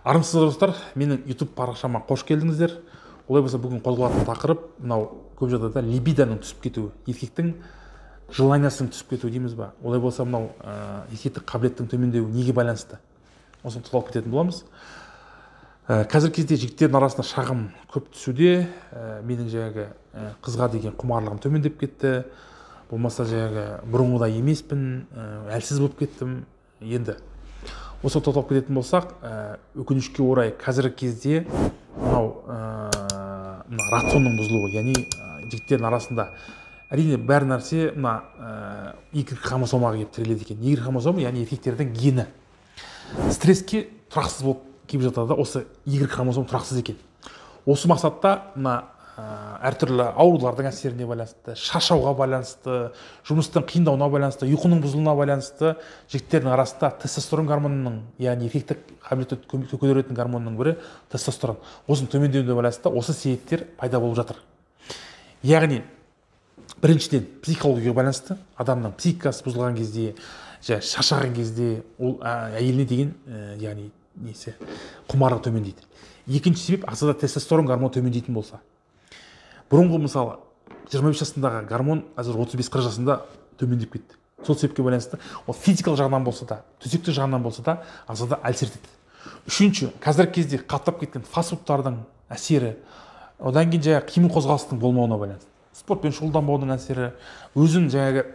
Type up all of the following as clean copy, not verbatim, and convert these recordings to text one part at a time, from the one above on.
Армысыздар достар, менің YouTube парақшама қош келдіңіздер. Олай болса, бүгін қозғалатын тақырып мынау көп жағдайда либидоның түсіп кетуі, еркектің желаниясының түсіп кетуі дейміз ба. Олай болса, мынау еркектік қабілеттің төмендеуі неге байланысты? Осыны тоқталып кететін боламыз. Қазіргі кезде жігіттердің арасында шағым көп түсуде. Менің жаңағы қызға деген құмарлығым төмендеп кетті. Болмаса жаңағы бұрынғыдай емеспін, әлсіз болып кеттім. Енді осы тоқталып кететін болсақ, өкінішке орай қазіргі кезде мынау рационның бұзылуы, яғни жігіттердің арасында әрине бәр нәрсе мына Y хромосомаға келіп тіреледі екен. Y хромосома, яғни еркектердің гені стресске тұрақсыз болып келіп жатады. Осы Y хромосома тұрақсыз екен. Осы мақсатта мына әртүрлі аурулардың әсеріне байланысты, шаршауға байланысты, жұмыстың қиындауына байланысты, ұйқының бұзылуына байланысты жігіттердің арасында тестостерон гормонының, яғни еркектік қабілетті көтеретін гормонның бірі тестостерон. Осының төмендеуіне байланысты осы себептер пайда болып жатыр. Яғни біріншіден психологияға байланысты, адамның психикасы бұзылған кезде, шаршаған кезде ол әйеліне деген яғни құмарлығы төмендейді. Екінші себеп ағзада тестостерон гормоны төмендейтін болса. Бұрынғы мысалы 25 жасындағы гормон қазір 35-40 жасында төмендеп кетті. Сол себепке байланысты ол физикалық жағынан болса да, төсектік жағынан болса да ағзада әлсір етеді. Үшінші, қазіргі кезде қаптап кеткен фастфудтардың әсері, одан кейін жаңағы қимыл қозғалыстың болмауына байланысты, спортпен шұғылданбаудың әсері, өзін жаңағы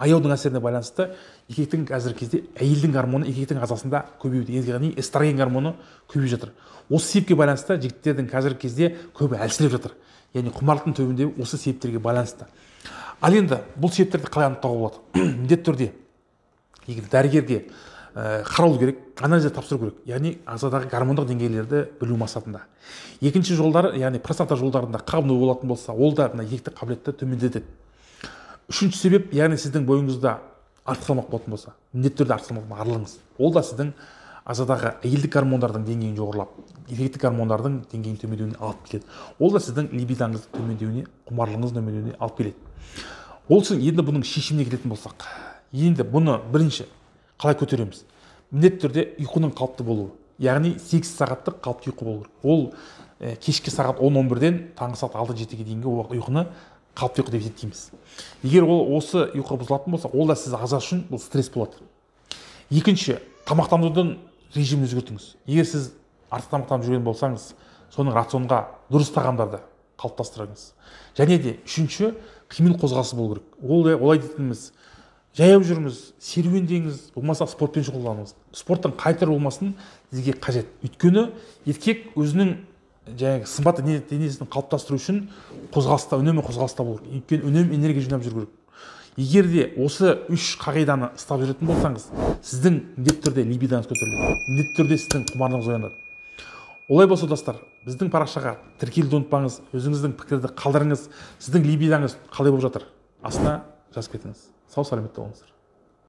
аяудың әсеріне байланысты еркектің қазіргі кезде әйелдің гормоны еркектің ағзасында көбеюде, яғни эстроген гормоны көбейіп жатыр. Осы себепке байланысты жігіттердің қазіргі кезде көбі әлсіреп жатыр. Яғни құмарлықтың төмендеуі осы себептерге байланысты. Ал енді бұл себептерді қалай анықтауға болады? Міндетті түрде егер дәрігерге қаралу керек, анализ тапсыру керек. Яғни ағзадағы гормондық деңгейлерді білу мақсатында. Екінші жолдары, яғни простата жолдарында қабыну болатын болса, ол да еркектік қабілетті төмендетеді. Үшінші себеп, яғни сіздің бойыңызда артық салмақ болатын болса, міндетті түрде артық салмақтан арылыңыз. Ол да сіздің ағзадағы әйелдік гормондардың деңгейін жоғарылап, еркектік гормондардың деңгейін төмендеуіне алып келеді. Ол да сіздің либидоңыздың төмендеуіне, құмарлығыңыздың төмендеуіне алып келеді. Ол үшін енді бұның шешіміне келетін болсақ, енді бұны бірінші қалай көтереміз? Міндетті түрде ұйқының қалыпты болуы. Яғни 8 сағаттық қалыпты ұйқы болу. Ол кешкі сағат 10-11-ден таңғы сағат 6-7-ге дейінгі ұйқыны қалыпты ұйқы деп есептейміз. Егер ол осы ұйқы бұзылатын болса, ол да сіз ағза үшін бұл стресс болады. Екінші, тамақтанудың режимін өзгертіңіз. Егер сіз артық тамақтанып жүрген болсаңыз, соның рационға дұрыс тағамдарды қалыптастырыңыз. Және де үшінші, қимыл қозғалысы болу керек. Олай дейтініміз, жаяу жүріңіз, серуендеңіз, болмаса спортпен шұғылданыңыз. Спорттың қай түрі болмасын сізге қажет. Өйткені еркек өзінің сымбатты денесін қалыптастыру үшін үнемі қозғалыста болу керек. Өйткені үнемі энергия жинап жүру керек. Егер де осы 3 қағиданы ұстап жүретін болсаңыз, сіздің міндетті түрде либидоңыз көтеріледі. Міндетті түрде сіздің құмарлығыңыз оянады. Олай болса достар, біздің парақшаға тіркелуді ұмытпаңыз, өзіңіздің пікірді қалдырыңыз, сіздің либидоңыз қалай болып жатыр? Астына жазып кетіңіз. Сау саламатта болыңыздар.